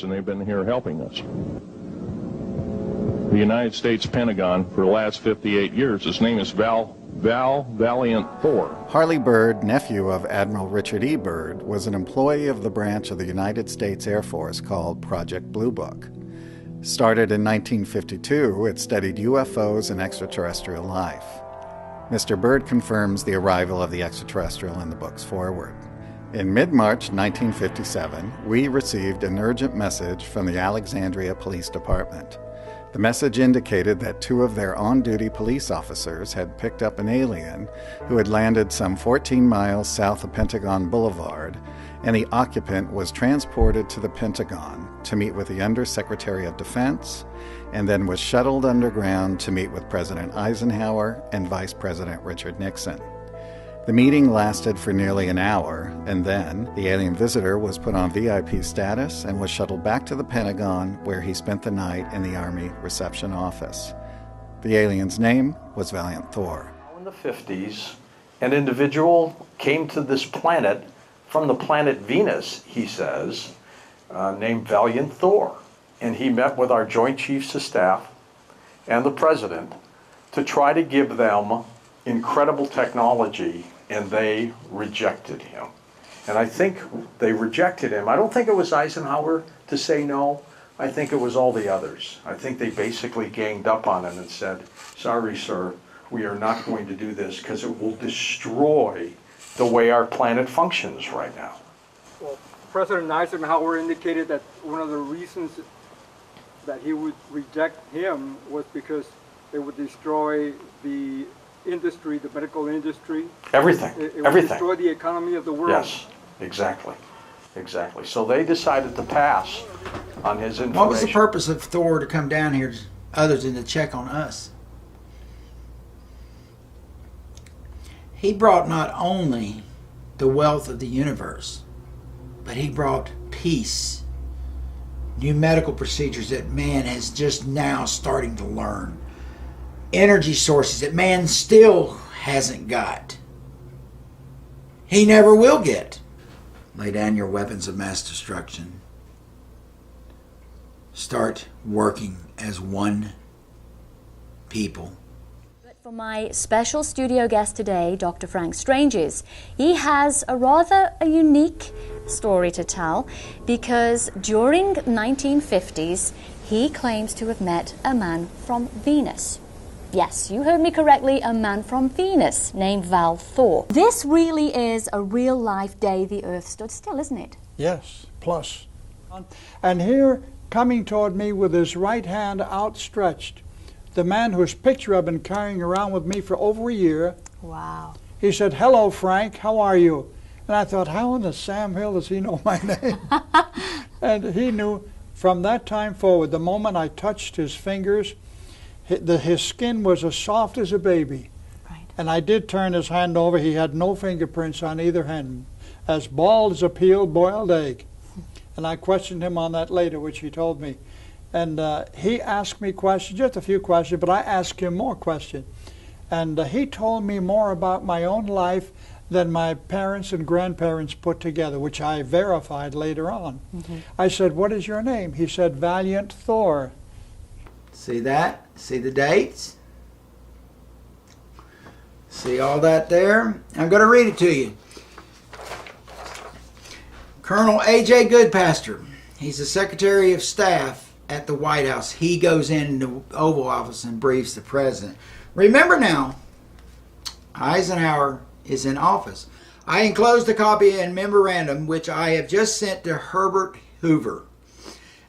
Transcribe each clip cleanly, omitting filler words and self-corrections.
States, and they've been here helping us. The United States Pentagon for the last 58 years, his name is Val Valiant Thor. Harley Byrd, nephew of Admiral Richard E. Byrd, was an employee of the branch of the United States Air Force called Project Blue Book. Started in 1952, it studied UFOs and extraterrestrial life. Mr. Byrd confirms the arrival of the extraterrestrial in the book's foreword. In mid-March 1957, we received an urgent message from the Alexandria Police Department. The message indicated that 2 of their on-duty police officers had picked up an alien who had landed some 14 miles south of Pentagon Boulevard, and the occupant was transported to the Pentagon to meet with the Undersecretary of Defense, and then was shuttled underground to meet with President Eisenhower and Vice President Richard Nixon. The meeting lasted for nearly an hour, and then the alien visitor was put on VIP status and was shuttled back to the Pentagon, where he spent the night in the Army reception office. The alien's name was Valiant Thor. In the 50s, an individual came to this planet from the planet Venus, he says, named Valiant Thor. And he met with our Joint Chiefs of Staff and the President to try to give them incredible technology, and they rejected him. And I think they rejected him. I don't think it was Eisenhower to say no. I think it was all the others. I think they basically ganged up on him and said, sorry, sir, we are not going to do this because it will destroy the way our planet functions right now. Well, President Eisenhower indicated that one of the reasons that he would reject him was because it would destroy the industry, the medical industry. Everything. It would Everything. destroy the economy of the world. Yes, exactly. Exactly. So they decided to pass on his information. What was the purpose of Thor to come down here other than to check on us? He brought not only the wealth of the universe, but he brought peace, new medical procedures that man is just now starting to learn, energy sources that man still hasn't got. He never will get. Lay down your weapons of mass destruction. Start working as one people. For my special studio guest today, Dr. Frank Stranges, he has a rather unique story to tell because during the 1950s, he claims to have met a man from Venus. Yes, you heard me correctly, a man from Venus named Val Thor. This really is a real-life day the Earth stood still, isn't it? Yes, plus. And here, coming toward me with his right hand outstretched, the man whose picture I've been carrying around with me for over a year. Wow. He said, "Hello, Frank, how are you?" And I thought, how in the Sam Hill does he know my name? And he knew from that time forward, the moment I touched his fingers, his skin was as soft as a baby. Right. And I did turn his hand over. He had no fingerprints on either hand, as bald as a peeled boiled egg. And I questioned him on that later, which he told me. And he asked me questions, just a few questions, but I asked him more questions. And he told me more about my own life than my parents and grandparents put together, which I verified later on. Mm-hmm. I said, "What is your name?" He said, "Valiant Thor." See that? See the dates? See all that there? I'm going to read it to you. Colonel A.J. Goodpaster, he's the Secretary of Staff at the White House. He goes in the Oval Office and briefs the President. Remember now, Eisenhower is in office. I enclosed a copy and memorandum which I have just sent to Herbert Hoover,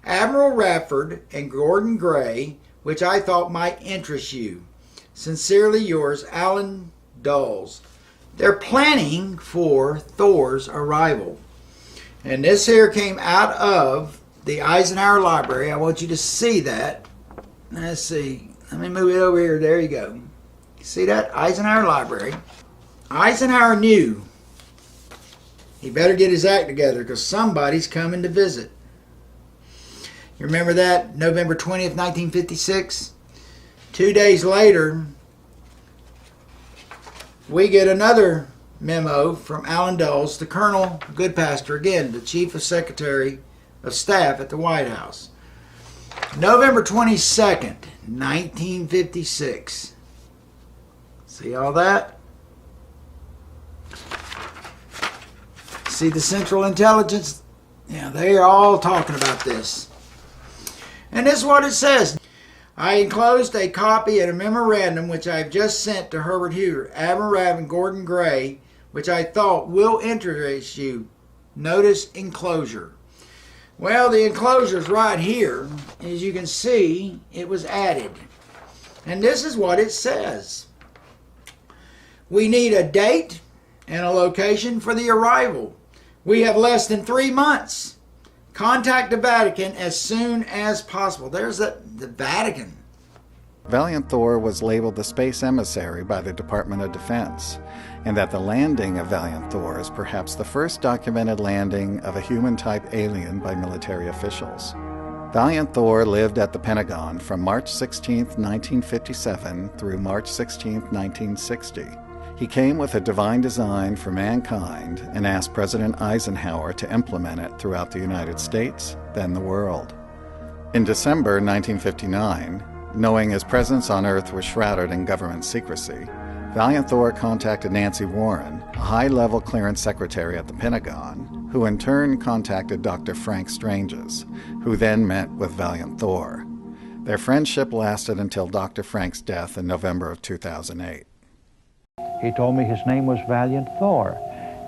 Admiral Radford, and Gordon Gray, which I thought might interest you. Sincerely yours, Alan Dulles. They're planning for Thor's arrival. And this here came out of the Eisenhower Library. I want you to see that. Let's see. Let me move it over here. There you go. See that? Eisenhower Library. Eisenhower knew he better get his act together because somebody's coming to visit. You remember that? November 20th, 1956? 2 days later, we get another memo from Alan Dulles to Colonel Goodpaster, again, the Chief of Secretary of Staff at the White House. November 22nd, 1956. See all that? See the Central Intelligence? Yeah, they are all talking about this. And this is what it says. I enclosed a copy and a memorandum which I have just sent to Herbert Hoover, Admiral Rabb, and Gordon Gray, which I thought will interest you. Notice enclosure. Well, the enclosure is right here. As you can see, it was added. And this is what it says. We need a date and a location for the arrival. We have less than 3 months. Contact the Vatican as soon as possible. There's the Vatican. Valiant Thor was labeled the space emissary by the Department of Defense, and that the landing of Valiant Thor is perhaps the first documented landing of a human-type alien by military officials. Valiant Thor lived at the Pentagon from March 16, 1957 through March 16, 1960. He came with a divine design for mankind and asked President Eisenhower to implement it throughout the United States, then the world. In December 1959, knowing his presence on Earth was shrouded in government secrecy, Valiant Thor contacted Nancy Warren, a high-level clearance secretary at the Pentagon, who in turn contacted Dr. Frank Stranges, who then met with Valiant Thor. Their friendship lasted until Dr. Frank's death in November of 2008. He told me his name was Valiant Thor.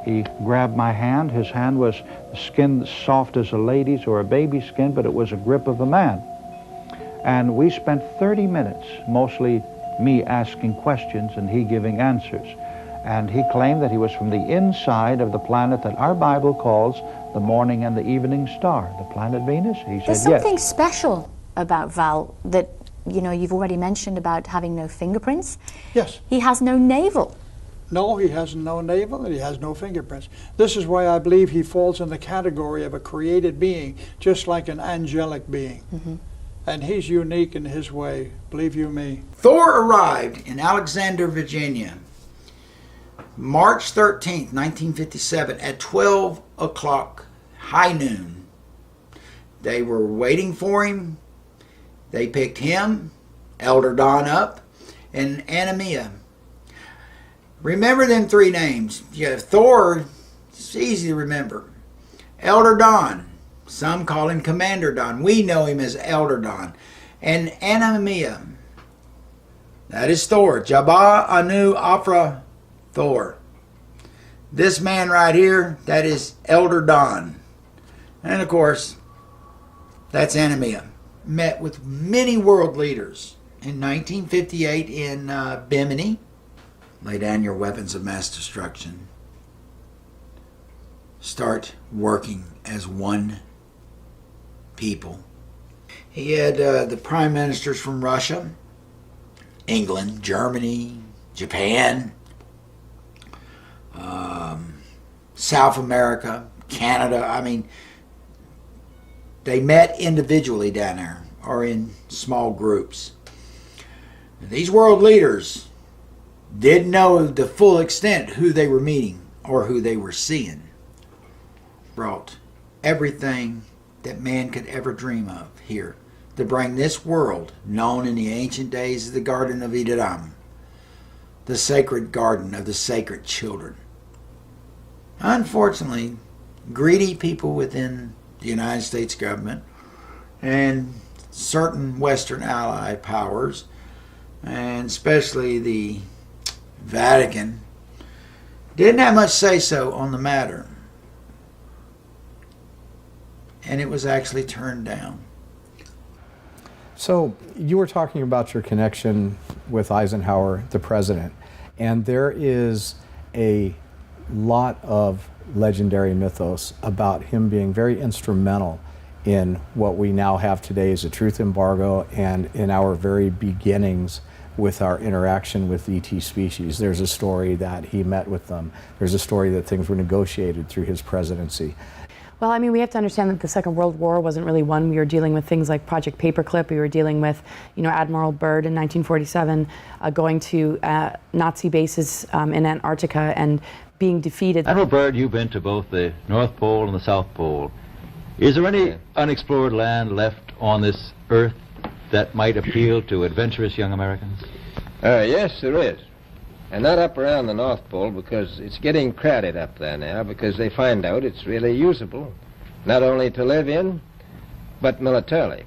He grabbed my hand. His hand was skin soft as a lady's or a baby's skin, but it was a grip of a man. And we spent 30 minutes, mostly me asking questions and he giving answers. And he claimed that he was from the inside of the planet that our Bible calls the morning and the evening star, the planet Venus. He said There's yes. something special about Val that, you know, you've already mentioned about having no fingerprints. Yes. He has no navel. No, he has no navel and he has no fingerprints. This is why I believe he falls in the category of a created being, just like an angelic being. Mm-hmm. And he's unique in his way, believe you me. Thor arrived in Alexander, Virginia, March 13th, 1957 at 12 o'clock, high noon. They were waiting for him. They picked him, Elder Don up, and Anemia. Remember them three names. You have Thor, it's easy to remember. Elder Don, some call him Commander Don. We know him as Elder Don. And Anemia, that is Thor. Jabba Anu Afra Thor. This man right here, that is Elder Don. And of course, that's Anemia. Met with many world leaders in 1958 in Bimini. Lay down your weapons of mass destruction. Start working as one people. He had the prime ministers from Russia, England, Germany, Japan, South America, Canada. I mean, they met individually down there or in small groups. These world leaders didn't know the full extent who they were meeting or who they were seeing. Brought everything that man could ever dream of here to bring this world, known in the ancient days as the Garden of Eden, the sacred garden of the sacred children. Unfortunately, greedy people within the United States government and certain Western Allied powers, and especially the Vatican, didn't have much say-so on the matter. And it was actually turned down. So you were talking about your connection with Eisenhower, the president, and there is a lot of legendary mythos about him being very instrumental in what we now have today as a truth embargo and in our very beginnings with our interaction with ET species. There's a story that he met with them. There's a story that things were negotiated through his presidency. Well, I mean, we have to understand that the Second World War wasn't really one. We were dealing with things like Project Paperclip. We were dealing with, you know, Admiral Byrd in 1947 going to Nazi bases in Antarctica and being defeated. Admiral Byrd, you've been to both the North Pole and the South Pole. Is there any unexplored land left on this earth that might appeal to adventurous young Americans? Yes, there is. And not up around the North Pole, because it's getting crowded up there now, because they find out it's really usable, not only to live in, but militarily.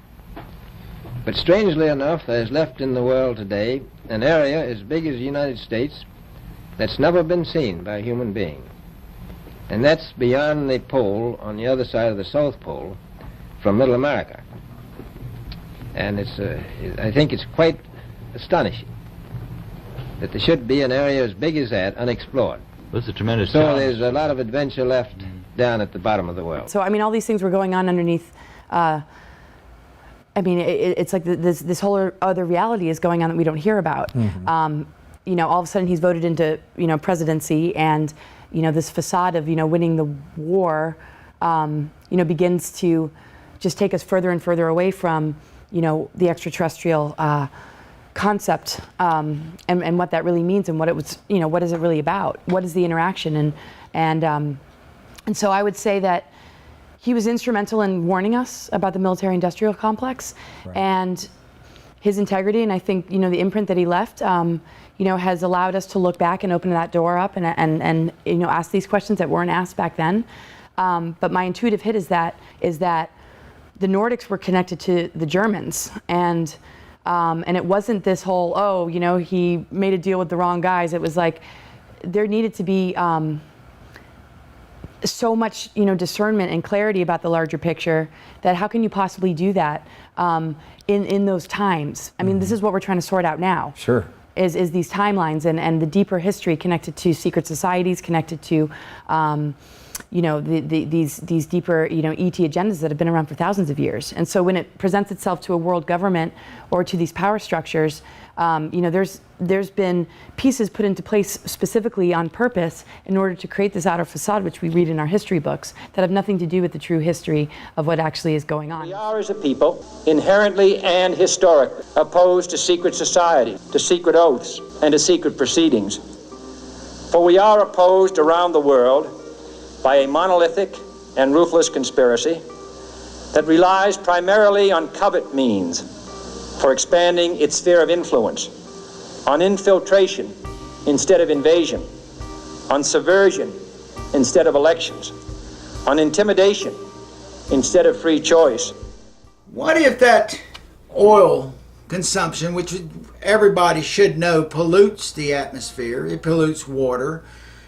But strangely enough, there's left in the world today an area as big as the United States that's never been seen by a human being. And that's beyond the pole, on the other side of the South Pole, from Middle America. And I think it's quite astonishing that there should be an area as big as that unexplored. That's a tremendous So challenge. there's a lot of adventure left down at the bottom of the world. So, I mean, all these things were going on underneath. I mean, it's like this whole other reality is going on that we don't hear about. You know, all of a sudden he's voted into, you know, presidency, and, you know, this facade of, you know, winning the war, you know, begins to just take us further and further away from, you know, the extraterrestrial concept, and what that really means, and what it was, you know, what is it really about? What is the interaction? And so I would say that he was instrumental in warning us about the military-industrial complex, and his integrity, and I think, you know, the imprint that he left, you know, has allowed us to look back and open that door up and you know, ask these questions that weren't asked back then. But my intuitive hit is that the Nordics were connected to the Germans, and it wasn't this whole, oh, you know, he made a deal with the wrong guys. It was like there needed to be so much, you know, discernment and clarity about the larger picture, that how can you possibly do that in those times? I mean, this is what we're trying to sort out now. Sure. Is these timelines and the deeper history connected to secret societies, connected to you know, these deeper, you know, ET agendas that have been around for thousands of years. And so when it presents itself to a world government or to these power structures, you know, there's been pieces put into place specifically on purpose in order to create this outer facade, which we read in our history books, that have nothing to do with the true history of what actually is going on. We are, as a people, inherently and historically opposed to secret society, to secret oaths, and to secret proceedings. For we are opposed around the world by a monolithic and ruthless conspiracy that relies primarily on covert means for expanding its sphere of influence, on infiltration instead of invasion, on subversion instead of elections, on intimidation instead of free choice. What if that oil consumption, which everybody should know pollutes the atmosphere, it pollutes water,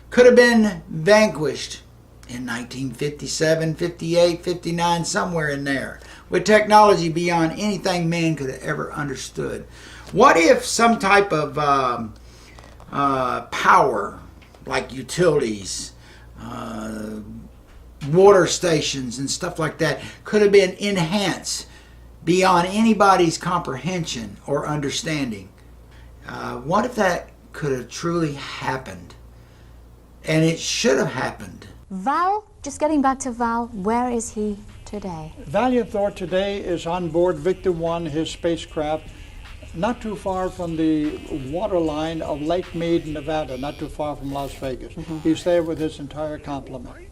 could have been vanquished in 1957, 58, 59, somewhere in there, with technology beyond anything man could have ever understood? What if some type of power, like utilities, water stations and stuff like that, could have been enhanced beyond anybody's comprehension or understanding? What if that could have truly happened? And it should have happened. Val, just getting back to Val, where is he today? Valiant Thor today is on board Victor 1, his spacecraft, not too far from the waterline of Lake Mead, Nevada, not too far from Las Vegas. He's there with his entire complement.